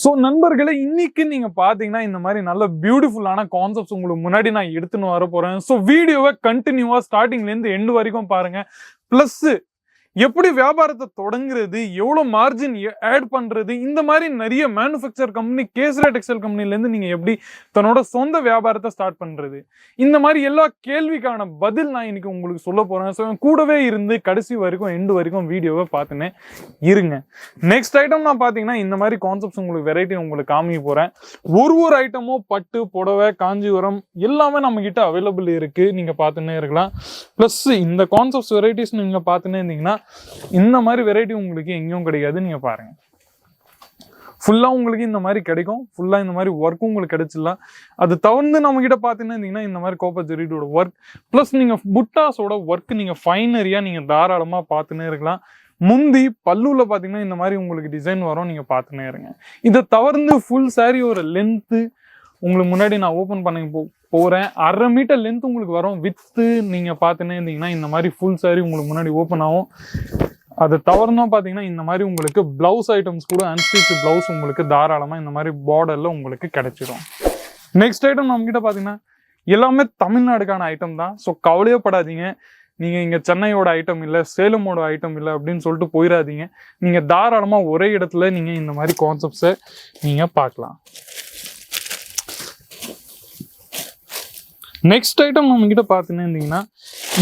So நண்பர்களே, இன்னைக்கு நீங்க பாத்தீங்கன்னா இந்த மாதிரி நல்ல பியூட்டிஃபுல்லான கான்செப்ட்ஸ் உங்களுக்கு முன்னாடி நான் எடுத்துன்னு வர போறேன். ஸோ வீடியோவை கண்டினியூவா ஸ்டார்டிங்ல இருந்து எண்டு வரைக்கும் பாருங்க. பிளஸ் எப்படி வியாபாரத்தை தொடங்குறது, எவ்வளவு மார்ஜின் ஆட் பண்றது, இந்த மாதிரி நிறைய மேனுஃபேக்சர் கம்பெனி, கேசரா டெக்ஸ்டைல் கம்பெனில இருந்து நீங்க எப்படி தன்னோட சொந்த வியாபாரத்தை ஸ்டார்ட் பண்றது, இந்த மாதிரி எல்லா கேள்விக்கான பதில் நான் இன்னைக்கு உங்களுக்கு சொல்ல போறேன். ஸோ கூடவே இருந்து கடைசி வரைக்கும் எண்டு வரைக்கும் வீடியோவை பார்த்துன்னு இருங்க. நெக்ஸ்ட் ஐட்டம் நான் பாத்தீங்கன்னா இந்த மாதிரி கான்செப்ட்ஸ் உங்களுக்கு வெரைட்டி உங்களுக்கு காமிக்க போறேன். ஒரு ஐட்டமும் பட்டு, புடவை, காஞ்சிபுரம் எல்லாமே நம்ம கிட்ட அவைலபிள் இருக்கு. நீங்க பார்த்துன்னே இருக்கலாம். பிளஸ் இந்த கான்செப்ட்ஸ் வெரைட்டிஸ் நீங்க பார்த்துன்னே இருந்தீங்கன்னா இந்த மாதிரி வெரைட்டி உங்களுக்கு எங்கேயும் கிடையாது. நீங்க பாருங்க, ஃபுல்லா உங்களுக்கு இந்த மாதிரி கிடைக்கும். ஃபுல்லா இந்த மாதிரி ஒர்க்கும் உங்களுக்கு கிடைச்சிடலாம். அது தவிர்த்து நம்ம கிட்ட பாத்தீங்கன்னா இந்த மாதிரி கோப்பர் ஜெரியோட ஒர்க், பிளஸ் நீங்க புட்டாஸோட ஒர்க் நீங்க ஃபைனரியா நீங்க தாராளமா பார்த்துன்னே இருக்கலாம். முந்தி பல்லுல பாத்தீங்கன்னா இந்த மாதிரி உங்களுக்கு டிசைன் வரும், நீங்க பார்த்துன்னே இருங்க. இதை தவிர்த்து ஃபுல் சாரி ஒரு லென்த்து உங்களுக்கு முன்னாடி நான் ஓப்பன் பண்ணி போறேன். 1/2 மீட்டர் லென்த் உங்களுக்கு வரும். வித்து நீங்க பார்த்துன்னே இருந்தீங்கன்னா இந்த மாதிரி ஃபுல் சாரி உங்களுக்கு முன்னாடி ஓப்பன் ஆகும். அது தவிர்த்து பாத்தீங்கன்னா இந்த மாதிரி உங்களுக்கு பிளவுஸ் ஐட்டம்ஸ் கூட அன்ஸ்டிச் பிளவுஸ் உங்களுக்கு தாராளமா இந்த மாதிரி பார்டர்ல உங்களுக்கு கிடைச்சிடும். நெக்ஸ்ட் ஐட்டம் நம்ம கிட்ட பாத்தீங்கன்னா எல்லாமே தமிழ்நாடுக்கான ஐட்டம் தான். ஸோ கவலையப்படாதீங்க. நீங்க இங்க சென்னையோட ஐட்டம் இல்லை, சேலமோட ஐட்டம் இல்லை அப்படின்னு சொல்லிட்டு போயிடாதீங்க. நீங்க தாராளமா ஒரே இடத்துல நீங்க இந்த மாதிரி கான்செப்ட்ஸை நீங்க பார்க்கலாம். நெக்ஸ்ட் ஐட்டம் நம்ம கிட்ட பார்த்துன்னு இருந்தீங்கன்னா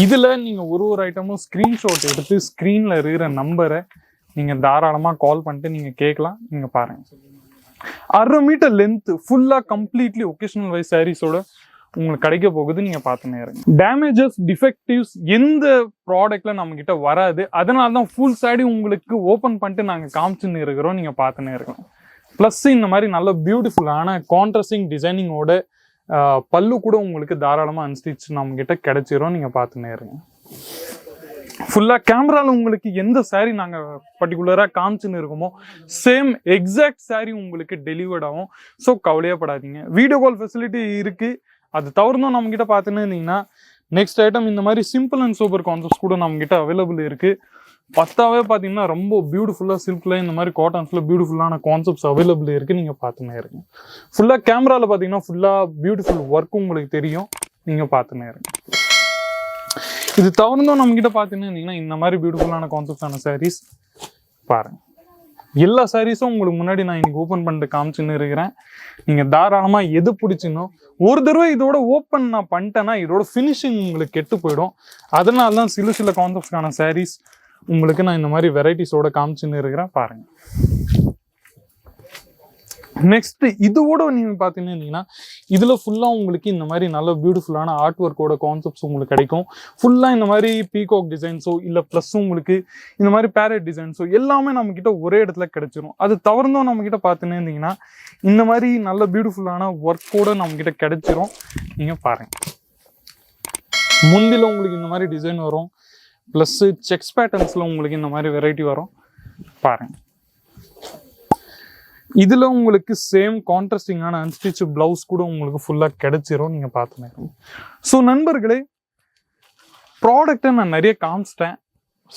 இதுல நீங்க ஒரு ஐட்டமும் ஸ்கிரீன்ஷாட் எடுத்து ஸ்கிரீன்ல இருக்கிற நம்பரை நீங்க தாராளமா கால் பண்ணிட்டு நீங்க கேட்கலாம். நீங்க பாருங்க, 1/2 மீட்டர் லென்த் ஃபுல்லா கம்ப்ளீட்லி ஒகேஷனல் வைஸ் சாரீஸோட உங்களுக்கு கிடைக்க போகுது. நீங்க பார்த்துன்னே இருங்க. டேமேஜஸ், டிஃபெக்டிவ்ஸ் எந்த ப்ராடக்ட்ல நம்ம கிட்ட வராது. அதனால தான் ஃபுல் சாரி உங்களுக்கு ஓப்பன் பண்ணிட்டு நாங்க காமிச்சுன்னு இருக்கிறோம். நீங்க பார்த்துன்னே இருக்கலாம். பிளஸ் இந்த மாதிரி நல்ல பியூட்டிஃபுல்லான கான்ட்ராஸ்டிங் டிசைனிங்கோட பல்லு கூட உங்களுக்கு தாராளமா அன்ஸ்டிச் நம்ம கிட்ட கிடைச்சிரும். நீங்க பார்த்துன்னே இருங்க. ஃபுல்லா கேமரால உங்களுக்கு எந்த சாரி நாங்க பர்டிகுலரா காமிச்சுன்னு இருக்கோமோ சேம் எக்ஸாக்ட் சாரி உங்களுக்கு டெலிவர்ட் ஆகும். ஸோ கவலையப்படாதீங்க. வீடியோ கால் ஃபெசிலிட்டி இருக்கு. அது தவிர்த்தும் நம்ம கிட்ட பார்த்துன்னு இருந்தீங்கன்னா நெக்ஸ்ட் ஐட்டம் இந்த மாதிரி சிம்பிள் அண்ட் சூப்பர் கான்செப்ட்ஸ் கூட நம்ம கிட்ட அவைலபிள் இருக்கு. பத்தாவே பார்த்தீங்கன்னா ரொம்ப பியூட்டிஃபுல்லாக சில்க்ல இந்த மாதிரி காட்டன்ஸ்ல பியூட்டிஃபுல்லான கான்செப்ட்ஸ் அவைலபிள் இருக்கு. நீங்க பார்த்துன்னே இருங்க. ஃபுல்லா கேமரால பார்த்தீங்கன்னா ஃபுல்லா பியூட்டிஃபுல் ஒர்க் உங்களுக்கு தெரியும். நீங்க பார்த்துன்னே இருங்க. இது தவிர்த்தும் நம்ம கிட்ட பார்த்தீங்கன்னா இந்த மாதிரி பியூட்டிஃபுல்லான கான்செப்ட்ஸான சாரீஸ் பாருங்க. எல்லா சாரீஸும் உங்களுக்கு முன்னாடி நான் இன்னைக்கு ஓப்பன் பண்ணிட்டு காமிச்சுன்னு இருக்கிறேன். நீங்க தாராளமா எது பிடிச்சினோ ஒரு தடவை இதோட ஓப்பன் நான் பண்ணிட்டேன்னா இதோட ஃபினிஷிங் உங்களுக்கு கெட்டு போயிடும். அதனால தான் சில கான்செப்ட்ஸ்க்கான சாரீஸ் உங்களுக்கு நான் இந்த மாதிரி வெரைட்டிஸோட காமிச்சுன்னு இருக்கிறேன். பாருங்க. நெக்ஸ்ட் இதோட நீங்க பாத்தீங்கன்னா இதுல ஃபுல்லா உங்களுக்கு இந்த மாதிரி நல்ல பியூட்டிஃபுல்லான ஆர்ட் ஒர்க்கோட கான்செப்ட்ஸ் உங்களுக்கு கிடைக்கும். ஃபுல்லா இந்த மாதிரி பீகாக் டிசைன்ஸோ இல்ல பிளஸ் உங்களுக்கு இந்த மாதிரி பேரட் டிசைன்ஸோ எல்லாமே நம்ம கிட்ட ஒரே இடத்துல கிடைச்சிரும். அது தவிர்த்தும் நம்ம கிட்ட பாத்தீங்கன்னா இந்த மாதிரி நல்ல பியூட்டிஃபுல்லான ஒர்க்கோட நம்ம கிட்ட கிடைச்சிரும். நீங்க பாருங்க, முந்தில உங்களுக்கு இந்த மாதிரி டிசைன் வரும். பிளஸ் செக்ஸ் பேட்டர்ன்ஸ்ல உங்களுக்கு இந்த மாதிரி வெரைட்டி வரும். பாருங்க, இதுல உங்களுக்கு சேம் கான்ட்ராஸ்டிங்கான அன்ஸ்டிச் பிளவுஸ் கூட உங்களுக்கு ஃபுல்லா கிடைச்சிரும். நீங்க பார்த்துனே. ஸோ நண்பர்களே, ப்ராடக்ட்டை நான் நிறைய காமிச்சிட்டேன்.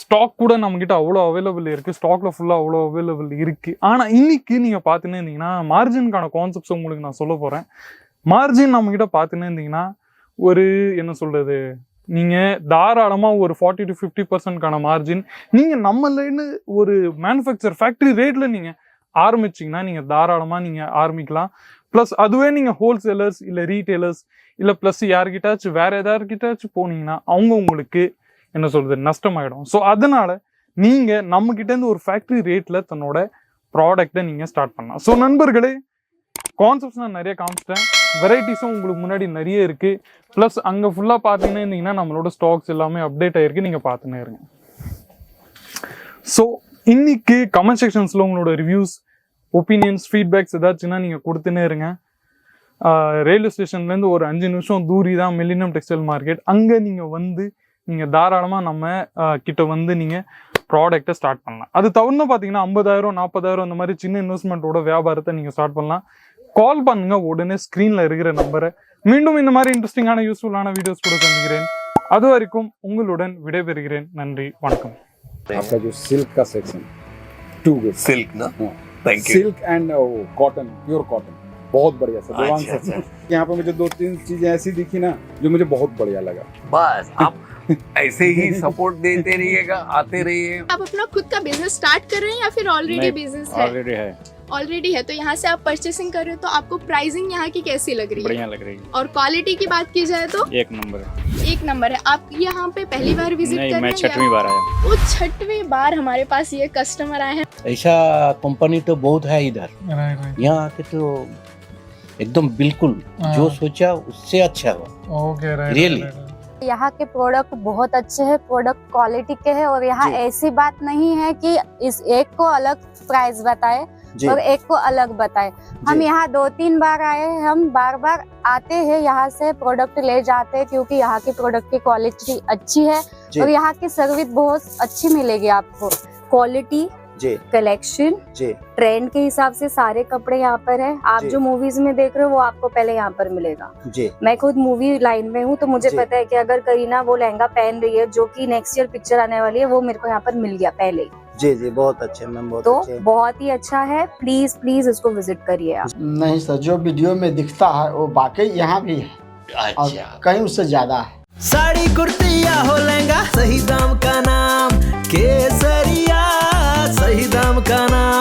ஸ்டாக் கூட நம்ம கிட்ட அவ்வளோ அவைலபிள் இருக்கு. ஸ்டாக்ல ஃபுல்லா அவ்வளோ அவைலபிள் இருக்கு. ஆனா இன்னைக்கு நீங்க பார்த்துன்னே இருந்தீங்கன்னா மார்ஜினுக்கான கான்செப்ட்ஸ் உங்களுக்கு நான் சொல்ல போறேன். மார்ஜின் நம்ம கிட்ட பார்த்துன்னே இருந்தீங்கன்னா ஒரு என்ன சொல்றது, நீங்க தாராளமா ஒரு 40 to 50% மார்ஜின் நீங்க நம்மளேன்னு ஒரு மேனுஃபேக்சர் ஃபேக்டரி ரேட்ல நீங்க ஆரம்பிச்சிங்கன்னா நீங்க தாராளமா நீங்க ஆரம்பிக்கலாம். பிளஸ் அதுவே நீங்க ஹோல்சேலர்ஸ் இல்ல ரீட்டைலர்ஸ் இல்ல பிளஸ் யார்கிட்டாச்சும் வேற யார்கிட்டாச்சும் போனீங்கன்னா அவங்க உங்களுக்கு என்ன சொல்றது நஷ்டமாயிடும். ஸோ அதனால நீங்க நம்ம கிட்ட இருந்து ஒரு ஃபேக்டரி ரேட்ல தன்னோட ப்ராடக்டை நீங்க ஸ்டார்ட் பண்ணலாம். ஸோ நண்பர்களே, கான்செப்ட்ஸ் நான் நிறைய காமிச்சிட்டேன். வெரைட்டிஸும் உங்களுக்கு முன்னாடி நிறைய இருக்கு. பிளஸ் அங்க ஃபுல்லா பாத்தீங்கன்னா இருந்தீங்கன்னா நம்மளோட ஸ்டாக்ஸ் எல்லாமே அப்டேட் ஆயிருக்கு. நீங்க பார்த்துன்னே இருங்க. ஸோ இன்னைக்கு கமெண்ட் செக்ஷன்ஸ்ல உங்களோட ரிவ்யூஸ், ஒப்பீனியன்ஸ், ஃபீட்பேக்ஸ் ஏதாச்சுன்னா நீங்க கொடுத்துன்னே இருங்க. ரயில்வே ஸ்டேஷன்ல இருந்து ஒரு 5 நிமிஷம் தூரி தான் மில்லினியம் டெக்ஸ்டைல் மார்க்கெட். அங்க நீங்க வந்து நீங்க தாராளமா நம்ம கிட்ட வந்து நீங்க ப்ராடக்டை ஸ்டார்ட் பண்ணலாம். அது தவிர்த்து பாத்தீங்கன்னா 50,000 40,000 இந்த மாதிரி சின்ன இன்வெஸ்ட்மெண்ட்டோட வியாபாரத்தை நீங்க ஸ்டார்ட் பண்ணலாம். கால் பண்ணுங்க உடனே ஸ்கிரீன்ல இருக்கிற நம்பரை. மீண்டும் இந்த மாதிரி இன்ட்ரெஸ்டிங்கான யூஸ்ஃபுல்லான வீடியோஸ் கூட சந்திக்கிறேன். அது வரைக்கும் உங்களுடன் விடைபெறுகிறேன். நன்றி, வணக்கம். आपका जो सिल्क का सेक्शन 2 सिल्क ना thank you. Silk and cotton, pure cotton, बहुत बढ़िया सर। देवांग अच्छा, सर, यहाँ पे मुझे 2-3 चीजें ऐसी दिखी ना जो मुझे बहुत बढ़िया लगा। बस आप ऐसे ही सपोर्ट देते रहिएगा, आते रहिए। आप अपना खुद का बिजनेस स्टार्ट कर रहे हैं या फिर ऑलरेडी बिजनेस है? ऑलरेडी है। तो यहाँ से आप परचेसिंग कर रहे हो तो आपको प्राइसिंग यहाँ की कैसी लग रही है? बढ़िया लग रही है, और क्वालिटी की बात की जाए तो एक नंबर है। एक नंबर है। आप यहाँ पे पहली बार विजिट कर नहीं, रहे मैं हैं 6वीं बार आया। वो 6वीं बार हमारे पास ये कस्टमर आए हैं। ऐसा कंपनी तो बहुत है इधर, राइट यहाँ आके तो एकदम बिल्कुल हाँ। जो सोचा उससे अच्छा हुआ। Okay right Really? यहाँ के प्रोडक्ट बहुत अच्छे हैं, प्रोडक्ट क्वालिटी के हैं और यहाँ जी। ऐसी बात नहीं है कि इस एक को अलग प्राइस बताए जी और एक को अलग बताए। हम यहाँ 2-3 बार आए हैं, हम बार बार आते हैं, यहाँ से प्रोडक्ट ले जाते हैं क्योंकि यहाँ की प्रोडक्ट की क्वालिटी अच्छी है जी और यहाँ की सर्विस बहुत अच्छी मिलेगी आपको। क्वालिटी, जी कलेक्शन, जी ट्रेंड के हिसाब से सारे कपड़े यहाँ पर है। आप जी। जो मूवीज में देख रहे हो वो आपको पहले यहाँ पर मिलेगा। जी मैं खुद मूवी लाइन में हूँ तो मुझे जी। पता है कि अगर करीना वो लहंगा पहन रही है जो कि नेक्स्ट ईयर पिक्चर आने वाली है, वो मेरे को यहाँ पर मिल गया पहले ही। जी जी बहुत अच्छे मैम, बहुत तो अच्छे। बहुत ही अच्छा है। प्लीज प्लीज इसको विजिट करिए आप। नहीं सर, जो वीडियो में दिखता है वो वाकई यहाँ भी है और अच्छा कहीं उससे ज्यादा है। साड़ी कुर्ती या हो लहंगा, सही दाम का नाम केसरिया, सही दाम का नाम।